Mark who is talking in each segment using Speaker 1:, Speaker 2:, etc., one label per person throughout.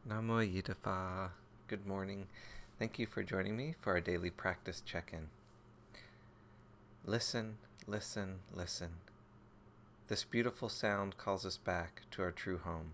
Speaker 1: Nammo. Good morning. Thank you for joining me for our daily practice check-in. Listen, listen, listen. This beautiful sound calls us back to our true home.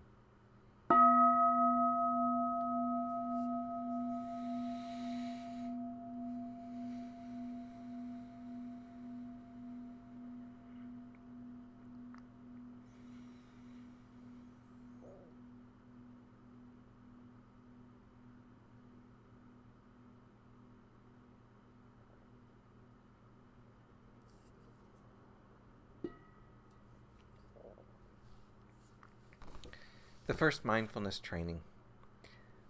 Speaker 1: The first mindfulness training.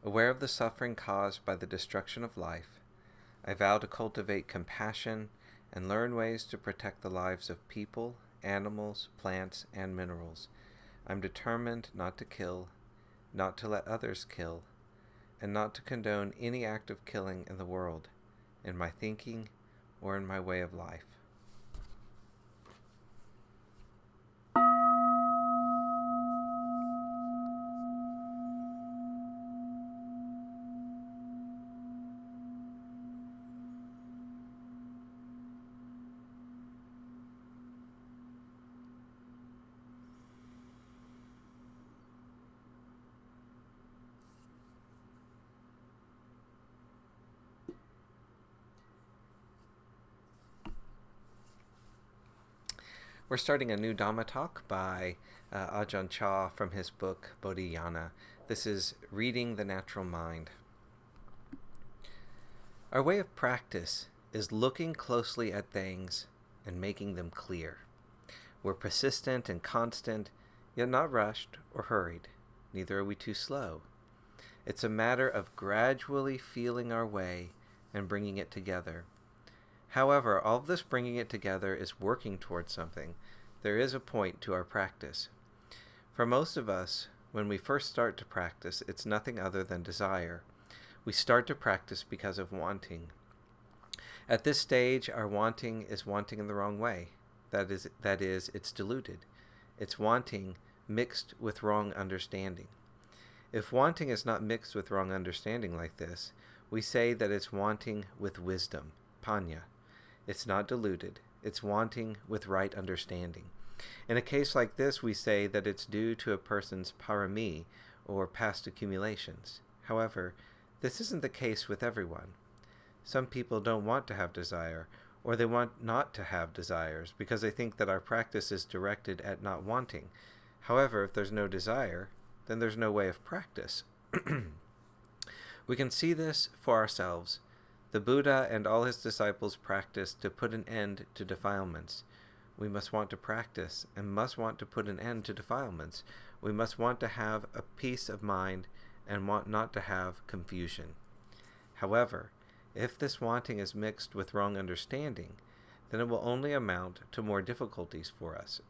Speaker 1: Aware of the suffering caused by the destruction of life, I vow to cultivate compassion and learn ways to protect the lives of people, animals, plants, and minerals. I'm determined not to kill, not to let others kill, and not to condone any act of killing in the world, in my thinking, or in my way of life. We're starting a new Dhamma talk by Ajahn Chah from his book Bodhinyana. This is Reading the Natural Mind. Our way of practice is looking closely at things and making them clear. We're persistent and constant, yet not rushed or hurried. Neither are we too slow. It's a matter of gradually feeling our way and bringing it together. However, all of this bringing it together is working towards something. There is a point to our practice. For most of us, when we first start to practice, it's nothing other than desire. We start to practice because of wanting. At this stage, our wanting is wanting in the wrong way. That is, it's diluted. It's wanting mixed with wrong understanding. If wanting is not mixed with wrong understanding like this, we say that it's wanting with wisdom, panya. It's not diluted. It's wanting with right understanding. In a case like this, we say that it's due to a person's parami, or past accumulations. However, this isn't the case with everyone. Some people don't want to have desire, or they want not to have desires, because they think that our practice is directed at not wanting. However, if there's no desire, then there's no way of practice. We can see this for ourselves. The Buddha and all his disciples practiced to put an end to defilements. We must want to practice and must want to put an end to defilements. We must want to have a peace of mind and want not to have confusion. However, if this wanting is mixed with wrong understanding, then it will only amount to more difficulties for us.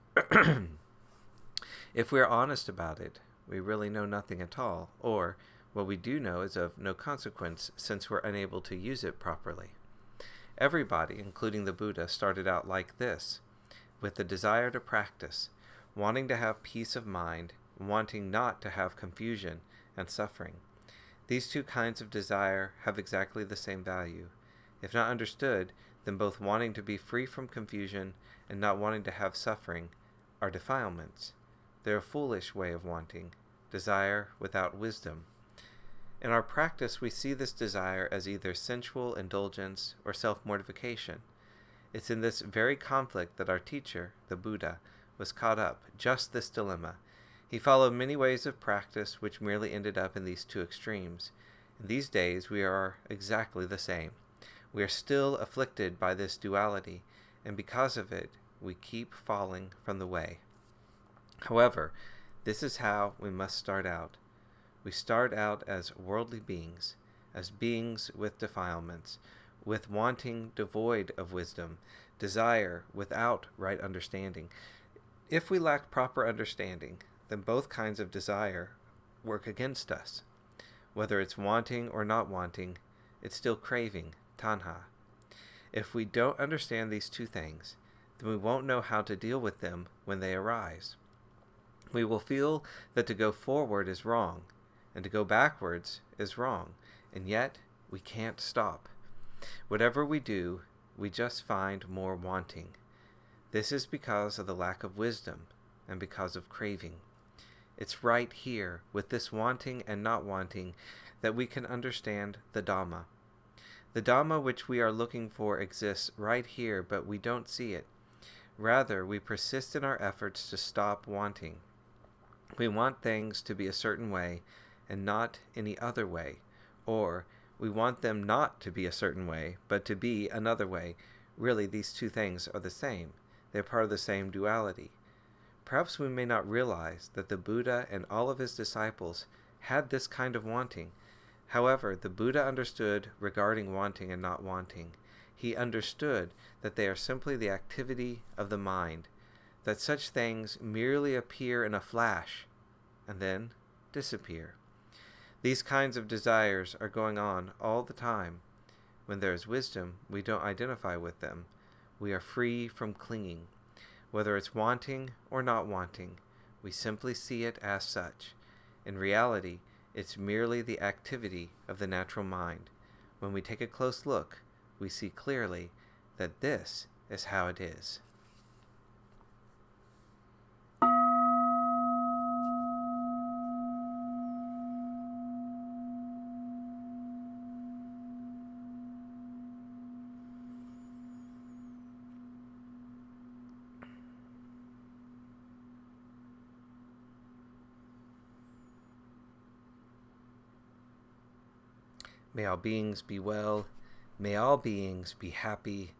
Speaker 1: If we are honest about it, we really know nothing at all, or what we do know is of no consequence, since we're unable to use it properly. Everybody, including the Buddha, started out like this, with the desire to practice, wanting to have peace of mind, wanting not to have confusion and suffering. These two kinds of desire have exactly the same value. If not understood, then both wanting to be free from confusion and not wanting to have suffering are defilements. They're a foolish way of wanting, desire without wisdom. In our practice, we see this desire as either sensual indulgence or self-mortification. It's in this very conflict that our teacher, the Buddha, was caught up, just this dilemma. He followed many ways of practice which merely ended up in these two extremes. In these days, we are exactly the same. We are still afflicted by this duality, and because of it, we keep falling from the way. However, this is how we must start out. We start out as worldly beings, as beings with defilements, with wanting devoid of wisdom, desire without right understanding. If we lack proper understanding, then both kinds of desire work against us. Whether it's wanting or not wanting, it's still craving, tanha. If we don't understand these two things, then we won't know how to deal with them when they arise. We will feel that to go forward is wrong, and to go backwards is wrong, and yet we can't stop. Whatever we do, we just find more wanting. This is because of the lack of wisdom and because of craving. It's right here, with this wanting and not wanting, that we can understand the Dhamma. The Dhamma which we are looking for exists right here, but we don't see it. Rather, we persist in our efforts to stop wanting. We want things to be a certain way and not any other way, or we want them not to be a certain way, but to be another way. Really, these two things are the same. They're part of the same duality. Perhaps we may not realize that the Buddha and all of his disciples had this kind of wanting. However, the Buddha understood regarding wanting and not wanting. He understood that they are simply the activity of the mind, that such things merely appear in a flash and then disappear. These kinds of desires are going on all the time. When there is wisdom, we don't identify with them. We are free from clinging. Whether it's wanting or not wanting, we simply see it as such. In reality, it's merely the activity of the natural mind. When we take a close look, we see clearly that this is how it is. May all beings be well. May all beings be happy.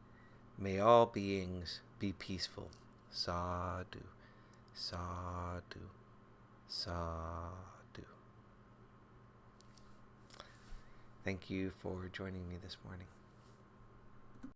Speaker 1: May all beings be peaceful. Sadhu, sadhu, sadhu. Thank you for joining me this morning.